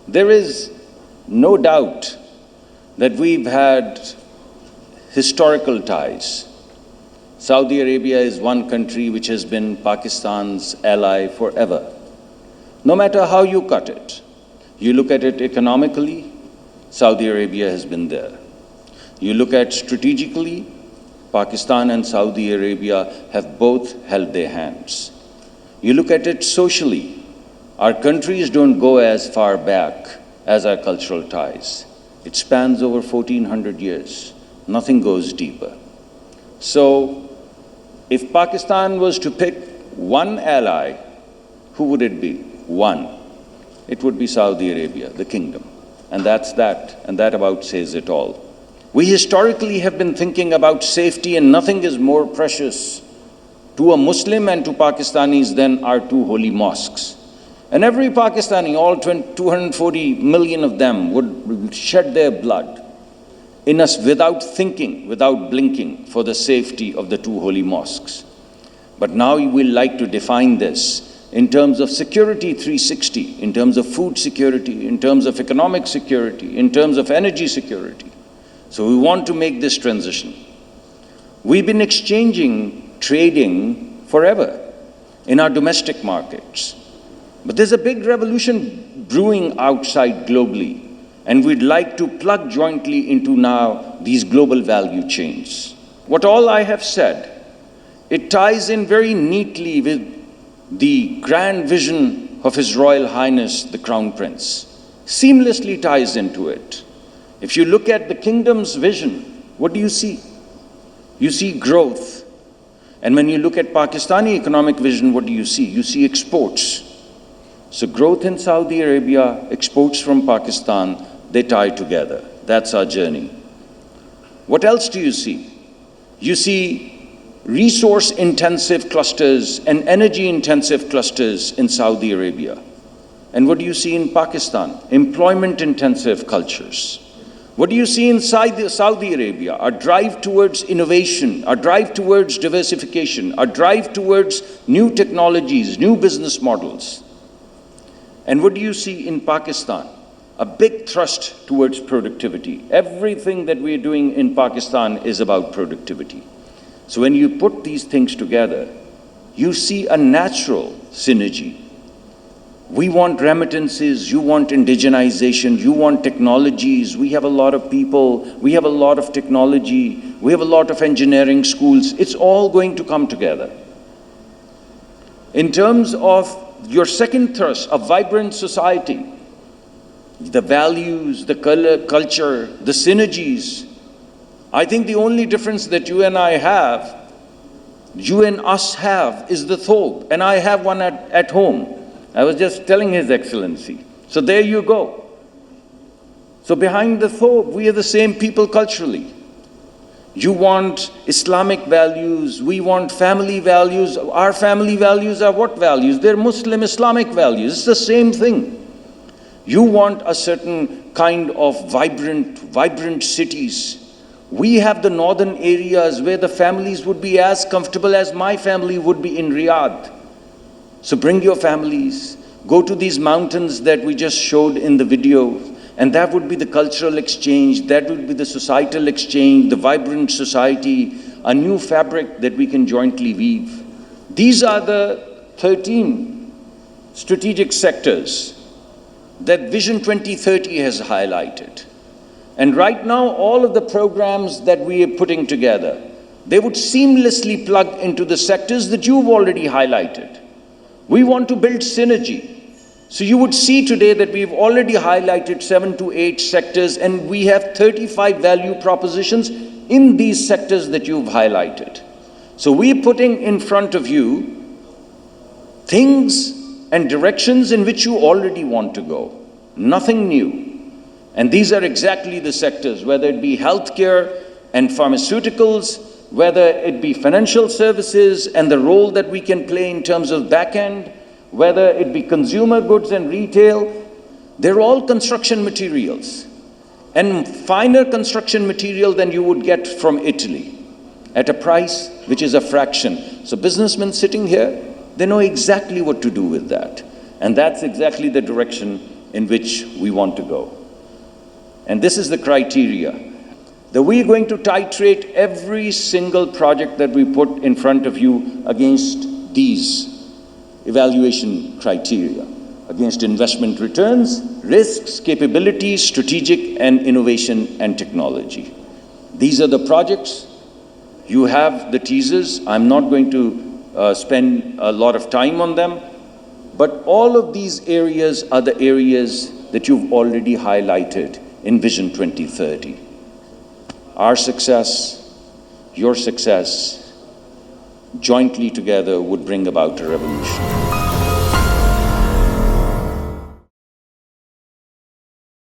There is no doubt that we've had historical ties. Saudi Arabia is one country which has been Pakistan's ally forever. No matter how you cut it, you look at it economically, Saudi Arabia has been there. You look at strategically, Pakistan and Saudi Arabia have both held their hands. You look at it socially, our countries don't go as far back as our cultural ties. It spans over 1400 years. Nothing goes deeper. So, if Pakistan was to pick one ally, who would it be? One. It would be Saudi Arabia, the kingdom. And that's that. And that about says it all. We historically have been thinking about safety, and nothing is more precious to a Muslim and to Pakistanis than our two holy mosques. And every Pakistani, all 240 million of them, would shed their blood in us without thinking, without blinking, for the safety of the two holy mosques. But now we like to define this in terms of security 360, in terms of food security, in terms of economic security, in terms of energy security. So we want to make this transition. We've been exchanging, trading forever in our domestic markets. But there's a big revolution brewing outside globally, and we'd like to plug jointly into now these global value chains. What all I have said, it ties in very neatly with the grand vision of His Royal Highness, the Crown Prince. Seamlessly ties into it. If you look at the kingdom's vision, what do you see? You see growth. And when you look at Pakistani economic vision, what do you see? You see exports. So growth in Saudi Arabia, exports from Pakistan, they tie together. That's our journey. What else do you see? You see resource-intensive clusters and energy-intensive clusters in Saudi Arabia. And what do you see in Pakistan? Employment-intensive cultures. What do you see inside Saudi Arabia? A drive towards innovation, a drive towards diversification, a drive towards new technologies, new business models. And what do you see in Pakistan? A big thrust towards productivity. Everything that we're doing in Pakistan is about productivity. So when you put these things together, you see a natural synergy. We want remittances, you want indigenization, you want technologies. We have a lot of people, we have a lot of technology, we have a lot of engineering schools. It's all going to come together. In terms of your second thrust, a vibrant society, the values, the culture, the synergies. I think the only difference that you and I have, you and us have, is the thobe. And I have one at home. I was just telling His Excellency. So there you go. So behind the thobe, we are the same people culturally. You want Islamic values, we want family values. Our family values are what values? They're Muslim Islamic values. It's the same thing. You want a certain kind of vibrant cities. We have the northern areas where the families would be as comfortable as my family would be in Riyadh. So bring your families, go to these mountains that we just showed in the video, and that would be the cultural exchange, that would be the societal exchange, the vibrant society, a new fabric that we can jointly weave. These are the 13 strategic sectors that Vision 2030 has highlighted. And right now, all of the programs that we are putting together, they would seamlessly plug into the sectors that you've already highlighted. We want to build synergy. So you would see today that we've already highlighted 7 to 8 sectors, and we have 35 value propositions in these sectors that you've highlighted. So we're putting in front of you things and directions in which you already want to go. Nothing new. And these are exactly the sectors, whether it be healthcare and pharmaceuticals, whether it be financial services and the role that we can play in terms of back end, whether it be consumer goods and retail, they're all construction materials. And finer construction material than you would get from Italy at a price which is a fraction. So businessmen sitting here, they know exactly what to do with that. And that's exactly the direction in which we want to go. And this is the criteria. That we are going to titrate every single project that we put in front of you against these evaluation criteria, against investment returns, risks, capabilities, strategic and innovation and technology. These are the projects. You have the teasers. I'm not going to spend a lot of time on them, but all of these areas are the areas that you've already highlighted in Vision 2030. Our success, your success, jointly together would bring about a revolution.